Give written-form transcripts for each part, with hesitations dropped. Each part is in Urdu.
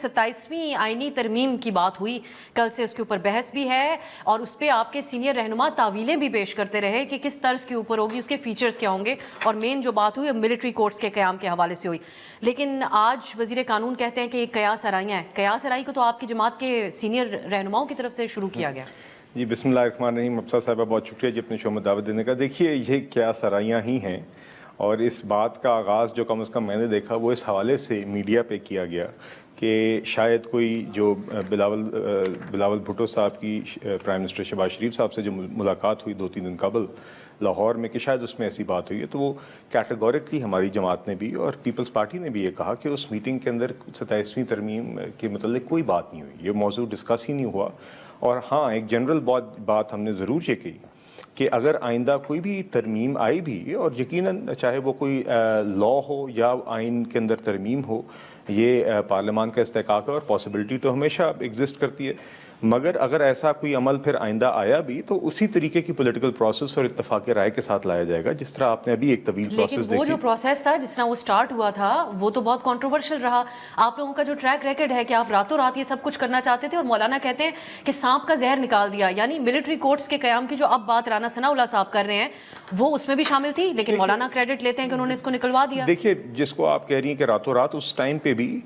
27ویں آئینی ترمیم کی بات ہوئی، کل سے اس کے اوپر بحث بھی ہے اور اس پہ آپ کے سینئر رہنما تعویلیں بھی پیش کرتے رہے کہ کس طرز کے اوپر ہوگی، اس کے فیچرز کیا ہوں گے، اور مین جو بات ہوئی ملٹری کورٹس کے قیام کے حوالے سے ہوئی. لیکن آج وزیر قانون کہتے ہیں کہ یہ قیاس آرائیاں ہیں. قیاس آرائی کو تو آپ کی جماعت کے سینئر رہنماؤں کی طرف سے شروع کیا گیا. جی بسم اللہ الرحمن الرحیم. افسر صاحبہ بہت شکریہ جی اپنے شو میں دعوت دینے کا. دیکھیے یہ قیاس آرائیاں ہی ہیں اور اس بات کا آغاز جو کم از کم میں نے دیکھا وہ اس حوالے سے میڈیا پہ کیا گیا کہ شاید کوئی جو بلاول بھٹو صاحب کی پرائم منسٹر شہباز شریف صاحب سے جو ملاقات ہوئی 2-3 دن قبل لاہور میں، کہ شاید اس میں ایسی بات ہوئی ہے. تو وہ کیٹیگورکلی ہماری جماعت نے بھی اور پیپلز پارٹی نے بھی یہ کہا کہ اس میٹنگ کے اندر 27ویں ترمیم کے متعلق کوئی بات نہیں ہوئی، یہ موضوع ڈسکس ہی نہیں ہوا. اور ہاں ایک جنرل بات ہم نے ضرور یہ کہی کہ اگر آئندہ کوئی بھی ترمیم آئی بھی، اور یقیناً چاہے وہ کوئی لا ہو یا آئین کے اندر ترمیم ہو، یہ پارلیمان کا استحقاق ہے اور پاسبلٹی تو ہمیشہ ایگزسٹ کرتی ہے، مگر اگر ایسا کوئی عمل پھر آئندہ آیا بھی تو اسی طریقے کی پولیٹیکل پروسیس اور اتفاق رائے کے ساتھ لایا جائے گا جس طرح آپ نے ابھی ایک طویل پروسیس دیکھی. لیکن وہ جو پروسیس تھا جس طرح وہ سٹارٹ ہوا تھا وہ تو بہت کنٹروورشل رہا. آپ لوگوں کا جو ٹریک ریکڈ ہے کہ آپ راتوں رات یہ سب کچھ کرنا چاہتے تھے اور مولانا کہتے ہیں کہ سانپ کا زہر نکال دیا، یعنی ملٹری کورٹس کے قیام کی جو اب بات رانا ثناء اللہ صاحب کر رہے ہیں وہ اس میں بھی شامل تھی، لیکن مولانا کریڈٹ لیتے ہیں کہ انہوں نے اس کو نکلوا دیا. دیکھیے جس کو آپ کہہ رہی ہیں کہ راتوں رات، اس ٹائم پہ بھی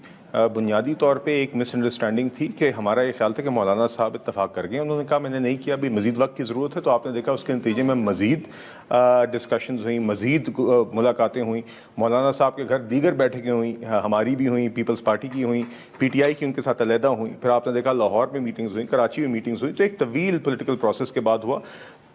بنیادی طور پہ ایک مس انڈرسٹینڈنگ تھی کہ ہمارا یہ خیال تھا کہ مولانا صاحب اتفاق کر گئے. انہوں نے کہا میں نے نہیں کیا، ابھی مزید وقت کی ضرورت ہے. تو آپ نے دیکھا اس کے نتیجے میں مزید ڈسکشنز ہوئیں، مزید ملاقاتیں ہوئیں، مولانا صاحب کے گھر دیگر بیٹھکیں ہوئیں، ہماری بھی ہوئیں، پیپلز پارٹی کی ہوئیں، پی ٹی آئی کی ان کے ساتھ علیحدہ ہوئیں. پھر آپ نے دیکھا لاہور میں میٹنگز ہوئیں، کراچی میں میٹنگز ہوئیں. تو ایک طویل پولیٹیکل پروسیس کے بعد ہوا.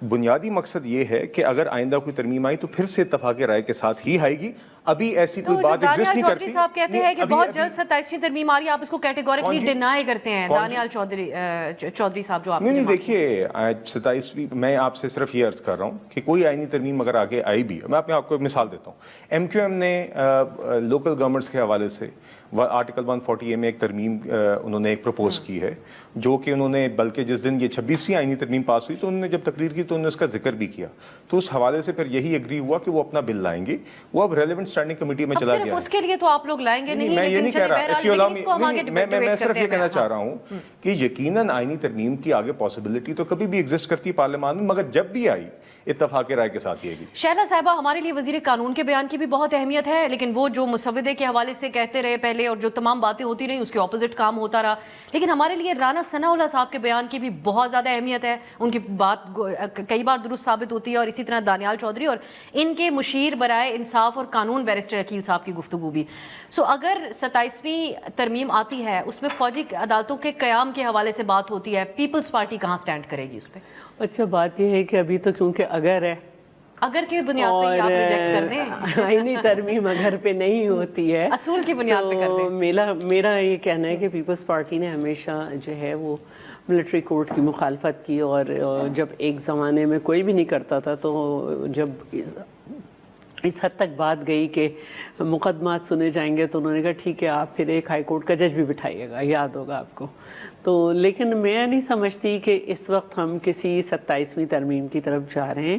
بنیادی مقصد یہ ہے کہ اگر آئندہ کوئی ترمیم آئی تو پھر سے اتفاق رائے کے ساتھ ہی آئے گی. ابھی ایسی کوئی بات ایگزسٹ نہیں کرتی. چودھری صاحب کہتے ہیں کہ بہت جلد 27ویں ترمیم آ رہی ہے، آپ اس کو کیٹیگوریکلی ڈینائی کرتے ہیں. دانیال چودھری صاحب جو آپ نہیں دیکھیے 27ویں، میں آپ سے صرف یہ عرض کر رہا ہوں کہ کوئی آئینی ترمیم اگر آگے آئی بھی، میں آپ کو ایک مثال دیتا ہوں. ایم کیو ایم نے لوکل گورنمنٹس کے حوالے سے آرٹیکل 140A میں ایک ترمیم انہوں نے ایک پروپوز کی ہے، جو کہ انہوں نے بلکہ جس دن یہ 26ویں آئینی ترمیم پاس ہوئی تو انہوں نے جب تقریر کی تو انہوں نے اس کا ذکر بھی کیا. تو اس حوالے سے پھر یہی ایگری ہوا کہ وہ اپنا بل لائیں گے. وہ اب ریلیونٹ اسٹینڈنگ کمیٹی میں چلا گیا. اس کے لیے تو آپ لوگ لائیں گے نہیں، میں یہ نہیں کہہ رہا، میں صرف یہ کہنا چاہ رہا ہوں کہ یقیناً آئینی ترمیم کی آگے پاسبلٹی تو کبھی بھی ایگزسٹ کرتی ہے پارلیمان میں، مگر جب بھی آئی اتفاق رائے کے ساتھ یہ گی. شہلا صاحبہ ہمارے لیے وزیر قانون کے بیان کی بھی بہت اہمیت ہے، لیکن وہ جو مسودے کے حوالے سے کہتے رہے پہلے اور جو تمام باتیں ہوتی رہی اس کے اپوزٹ کام ہوتا رہا. لیکن ہمارے لیے رانا ثناء اللہ صاحب کے بیان کی بھی بہت زیادہ اہمیت ہے. ان کی بات کئی بار درست ثابت ہوتی ہے، اور اسی طرح دانیال چودھری اور ان کے مشیر برائے انصاف اور قانون بیرسٹر عقیل صاحب کی گفتگو بھی. اگر 27ویں ترمیم آتی ہے اس میں فوجی عدالتوں کے قیام کے حوالے سے بات ہوتی ہے، پیپلز پارٹی کہاں سٹینڈ کرے گی اس پہ؟ اچھا بات یہ ہے کہ ابھی تو کیونکہ اگر کے بنیاد پہ آپ ریجیکٹ کر دیں، آئینی ترمیم اگر پہ نہیں ہوتی ہے، اصول کی بنیاد پہ کر دیں. میرا یہ کہنا ہے کہ پیپلز پارٹی نے ہمیشہ جو ہے وہ ملٹری کورٹ کی مخالفت کی، اور جب ایک زمانے میں کوئی بھی نہیں کرتا تھا تو جب اس حد تک بات گئی کہ مقدمات سنے جائیں گے تو انہوں نے کہا ٹھیک ہے آپ پھر ایک ہائی کورٹ کا جج بھی بٹھائیے گا، یاد ہوگا آپ کو. تو لیکن میں نہیں سمجھتی کہ اس وقت ہم کسی 27ویں ترمیم کی طرف جا رہے ہیں،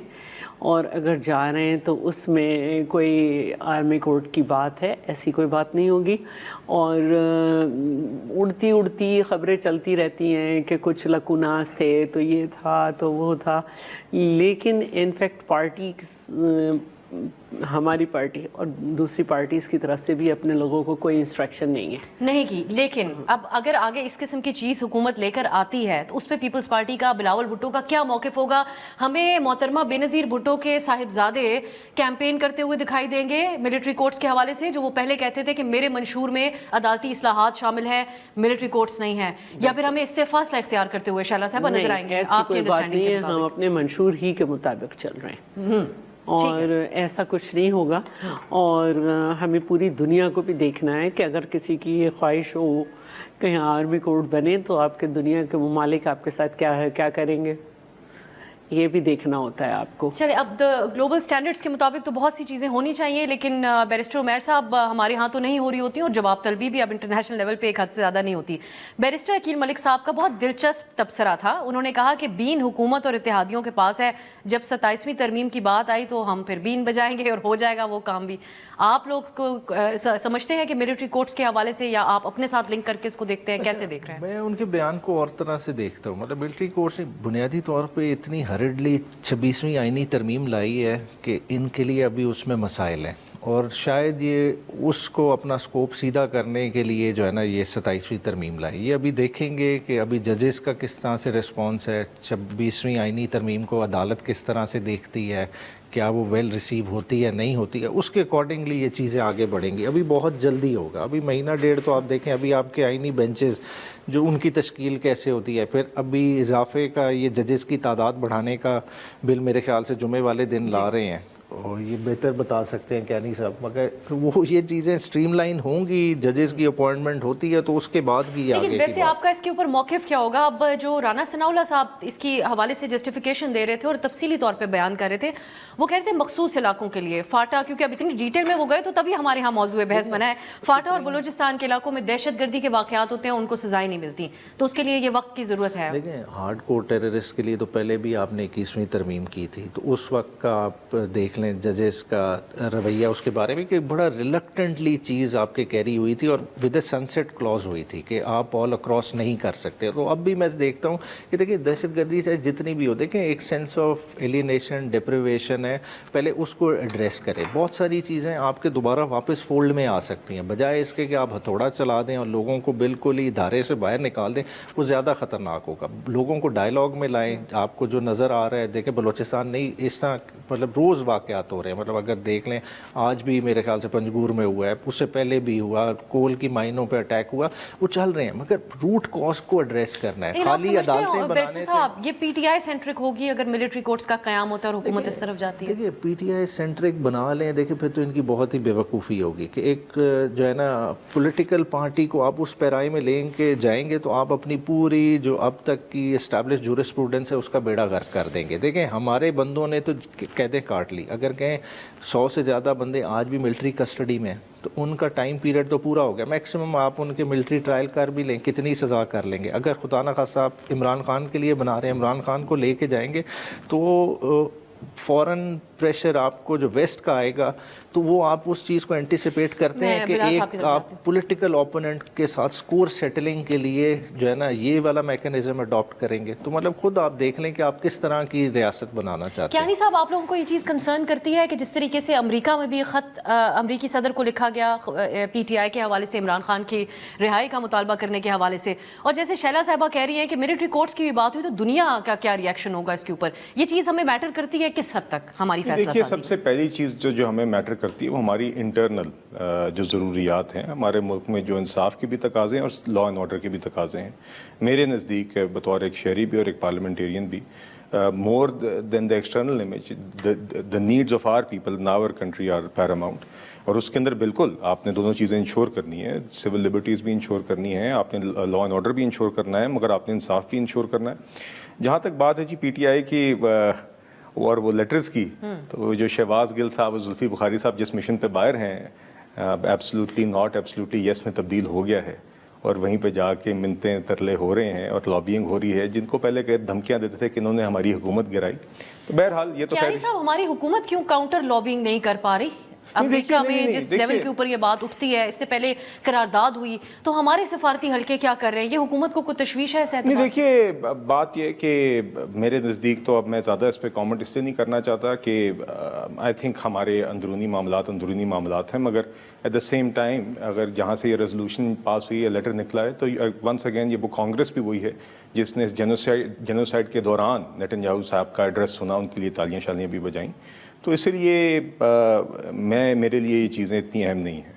اور اگر جا رہے ہیں تو اس میں کوئی آرمی کورٹ کی بات ہے، ایسی کوئی بات نہیں ہوگی. اور اڑتی اڑتی خبریں چلتی رہتی ہیں کہ کچھ لکوناس تھے تو یہ تھا تو وہ تھا، لیکن انفیکٹ پارٹی ہماری پارٹی اور دوسری پارٹیز کی طرف سے بھی اپنے لوگوں کو کوئی انسٹرکشن نہیں کی. لیکن اب اگر آگے اس قسم کی چیز حکومت لے کر آتی ہے تو اس پہ پیپلز پارٹی کا، بلاول بھٹو کا کیا موقف ہوگا؟ ہمیں محترمہ بے نظیر بھٹو کے صاحبزادے کیمپین کرتے ہوئے دکھائی دیں گے ملٹری کورٹس کے حوالے سے، جو وہ پہلے کہتے تھے کہ میرے منشور میں عدالتی اصلاحات شامل ہیں، ملٹری کورٹس نہیں ہیں، یا پھر ہمیں اس سے فاصلہ اختیار کرتے ہوئے شہلا صاحبہ نظر آئیں گے؟ ایسی کوئی بات نہیں ہے، ہم اپنے منشور ہی کے مطابق چل رہے ہیں اور ایسا کچھ نہیں ہوگا. اور ہمیں پوری دنیا کو بھی دیکھنا ہے کہ اگر کسی کی یہ خواہش ہو کہیں آرمی کورٹ بنے تو آپ کے دنیا کے ممالک آپ کے ساتھ کیا کریں گے. یہ بھی دیکھنا ہوتا ہے آپ کو. چلے اب گلوبل سٹینڈرڈز کے مطابق تو بہت سی چیزیں ہونی چاہیے، لیکن بیرسٹر عمیر صاحب ہمارے ہاں تو نہیں ہو رہی ہوتی اور جواب طلبی بھی اب انٹرنیشنل لیول پہ ایک حد سے زیادہ نہیں ہوتی. بیرسٹر عقیل ملک صاحب کا بہت دلچسپ تبصرہ تھا. انہوں نے کہا کہ بین حکومت اور اتحادیوں کے پاس ہے، جب 27ویں ترمیم کی بات آئی تو ہم پھر بین بجائیں گے اور ہو جائے گا وہ کام بھی. آپ لوگ کو سمجھتے ہیں کہ ملٹری کورٹس کے حوالے سے، یا آپ اپنے ساتھ لنک کر کے اس کو دیکھتے ہیں، کیسے دیکھ رہے ہیں؟ میں ان کے بیان کو اور طرح سے دیکھتا ہوں. مطلب ملٹری کورٹس نے بنیادی طور پہ اتنی ہرڈلی 26ویں آئینی ترمیم لائی ہے کہ ان کے لیے ابھی اس میں مسائل ہیں، اور شاید یہ اس کو اپنا سکوپ سیدھا کرنے کے لیے جو ہے نا یہ 27ویں ترمیم لائی. یہ ابھی دیکھیں گے کہ ابھی ججز کا کس طرح سے رسپانس ہے، 26ویں آئینی ترمیم کو عدالت کس طرح سے دیکھتی ہے، کیا وہ ویل ریسیو ہوتی ہے نہیں ہوتی ہے، اس کے اکارڈنگلی یہ چیزیں آگے بڑھیں گی. ابھی بہت جلدی ہوگا، ابھی مہینہ ڈیڑھ تو آپ دیکھیں. ابھی آپ کے آئینی بینچز جو ان کی تشکیل کیسے ہوتی ہے، پھر ابھی اضافے کا یہ ججز کی تعداد بڑھانے کا بل میرے خیال سے جمعے والے دن لا رہے ہیں، اور یہ بہتر بتا سکتے ہیں کیانی صاحب، مگر وہ یہ چیزیں سٹریم لائن ہوں گی. ججز کی اپوائنٹمنٹ ہوتی ہے تو اس کے بعد بھی آگے لیکن ویسے آپ کا اس کے اوپر موقف کیا ہوگا؟ اب جو رانا ثناء اللہ صاحب اس کی حوالے سے جسٹیفیکیشن دے رہے تھے اور تفصیلی طور پہ بیان کر رہے تھے، وہ کہتے ہیں مخصوص علاقوں کے لیے فاٹا، کیونکہ اب اتنی ڈیٹیل میں وہ گئے تو تبھی ہمارے ہاں موضوع بحث بنا ہے. فاٹا اور بلوچستان کے علاقوں میں دہشت گردی کے واقعات ہوتے ہیں، ان کو سزائیں نہیں ملتی، تو اس کے لیے یہ وقت کی ضرورت ہے. دیکھیں ہارڈ کور ٹیررسٹ کے لیے تو پہلے بھی آپ نے 21ویں ترمیم کی تھی، تو اس وقت کا آپ دیکھ لیں ججز کا رویہ اس کے بارے میں کہ بڑا ریلکٹنٹلی چیز آپ کے کیری ہوئی تھی، اور with a sunset close ہوئی تھی کہ آپ آل اکراس نہیں کر سکتے. تو اب بھی میں دیکھتا ہوں کہ دیکھیں دہشت گردی چاہے جتنی بھی ہو، دیکھیں ایک سینس آف ایلینیشن ڈپریویشن ہے، پہلے اس کو ایڈریس کریں. بہت ساری چیزیں آپ کے دوبارہ واپس فولڈ میں آ سکتی ہیں، بجائے اس کے کہ آپ ہتھوڑا چلا دیں اور لوگوں کو بالکل ہی دھارے سے باہر نکال دیں، وہ زیادہ خطرناک ہوگا. لوگوں کو ڈائلاگ میں لائیں. آپ کو جو نظر آ رہا ہے، دیکھیں بلوچستان نہیں اس طرح مطلب روز واقعات ہو رہے ہیں. مطلب اگر دیکھ لیں آج بھی میرے خیال سے پنجگور میں ہوا ہے، اس سے پہلے بھی ہوا، کول کی مائنوں پہ اٹیک ہوا، وہ چل رہے ہیں، مگر روٹ کاز کو ایڈریس کرنا ہے. خالی عدالتیں بنانے سے یہ پی ٹی آئی سینٹرک ہوگی اگر ملٹری کورٹس کا قیام ہوتا ہے اور حکومت اس طرف جاتی ہے؟ دیکھیے پی ٹی آئی سینٹرک بنا لیں، دیکھیں پھر تو ان کی بہت ہی بیوقوفی ہوگی کہ ایک جو ہے نا پولیٹیکل پارٹی کو آپ اس پیرائی میں لیں کے جائیں گے تو آپ اپنی پوری جو اب تک کی اسٹیبلش جورسپروڈنس ہے اس کا بیڑا غرق کر دیں گے. دیکھیں ہمارے بندوں نے تو قیدیں کاٹ لی، اگر کہیں 100 سے زیادہ بندے آج بھی ملٹری کسٹڈی میں تو ان کا ٹائم پیریڈ تو پورا ہو گیا. میکسیمم آپ ان کے ملٹری ٹرائل کر بھی لیں، کتنی سزا کر لیں گے. اگر خدا نخواستہ آپ عمران خان کے لیے بنا رہے ہیں، عمران خان کو لے کے جائیں گے تو فوراً پریشر آپ کو جو ویسٹ کا آئے گا تو وہ آپ اس چیز کو اینٹیسپیٹ کرتے ہیں کہ ایک آپ پولیٹیکل اوپوننٹ کے ساتھ سکور سیٹلنگ کے لیے جو ہے نا یہ والا میکانزم اڈاپٹ کریں گے. تو مطلب خود آپ دیکھ لیں کہ آپ کس طرح کی ریاست بنانا چاہتے ہیں. کیانی صاحب آپ لوگوں کو یہ چیز کنسرن کرتی ہے کہ جس طریقے سے امریکہ میں بھی خط امریکی صدر کو لکھا گیا پی ٹی آئی کے حوالے سے عمران خان کی رہائی کا مطالبہ کرنے کے حوالے سے، اور جیسے شیلا صاحبہ کہہ رہی ہیں کہ ملٹری کورٹس کی بھی بات ہوئی تو دنیا کا کیا ریئیکشن ہوگا اس کے اوپر؟ یہ چیز ہمیں میٹر کرتی ہے کس حد تک ہماری فیصلہ سازی؟ دیکھیے سب سے پہلی چیز جو ہمیں میٹر کرتی ہے وہ ہماری انٹرنل جو ضروریات ہیں. ہمارے ملک میں جو انصاف کی بھی تقاضے ہیں اور لا اینڈ آرڈر کے بھی تقاضے ہیں. میرے نزدیک بطور ایک شہری بھی اور ایک پارلیمنٹیرین بھی more than the external image, the needs of our people in our country are paramount. اور اس کے اندر بالکل آپ نے دونوں چیزیں انشور کرنی ہے، سول لبرٹیز بھی انشور کرنی ہے، آپ نے لا اینڈ آرڈر بھی انشور کرنا ہے، مگر آپ نے انصاف بھی انشور کرنا ہے. جہاں تک بات ہے جی پی ٹی آئی کی اور وہ لیٹرز کی، تو جو شہباز گل صاحب اور زلفی بخاری صاحب جس مشن پہ باہر ہیں، ایبسلوٹلی ناٹ ایبسلوٹلی یس میں تبدیل ہو گیا ہے، اور وہیں پہ جا کے منتیں ترلے ہو رہے ہیں اور لابینگ ہو رہی ہے، جن کو پہلے کہ دھمکیاں دیتے تھے کہ انہوں نے ہماری حکومت گرائی. تو بہرحال یہ تو کیانی صاحب ہماری حکومت کیوں کاؤنٹر لابینگ نہیں کر پا رہی؟ امریکہ میں جس لیول کے اوپر یہ بات اٹھتی ہے، اس سے پہلے قرارداد ہوئی، تو ہمارے سفارتی حلقے کیا کر رہے ہیں؟ یہ حکومت کو کوئی تشویش ہے اس اعتبار سے؟ دیکھیے بات یہ کہ میرے نزدیک تو اب میں زیادہ اس پہ کامنٹ اس لیے نہیں کرنا چاہتا کہ آئی تھنک ہمارے اندرونی معاملات ہیں، مگر ایٹ دا سیم ٹائم اگر جہاں سے یہ ریزولوشن پاس ہوئی ہے، لیٹر نکلا ہے، تو ونس اگین یہ وہ کانگریس بھی وہی ہے جس نے جینوسائڈ کے دوران نیتن یاہو صاحب کا ایڈریس سنا، ان کے لیے تالیاں شالیاں بھی بجائیں. تو اس لیے میرے لیے یہ چیزیں اتنی اہم نہیں ہیں.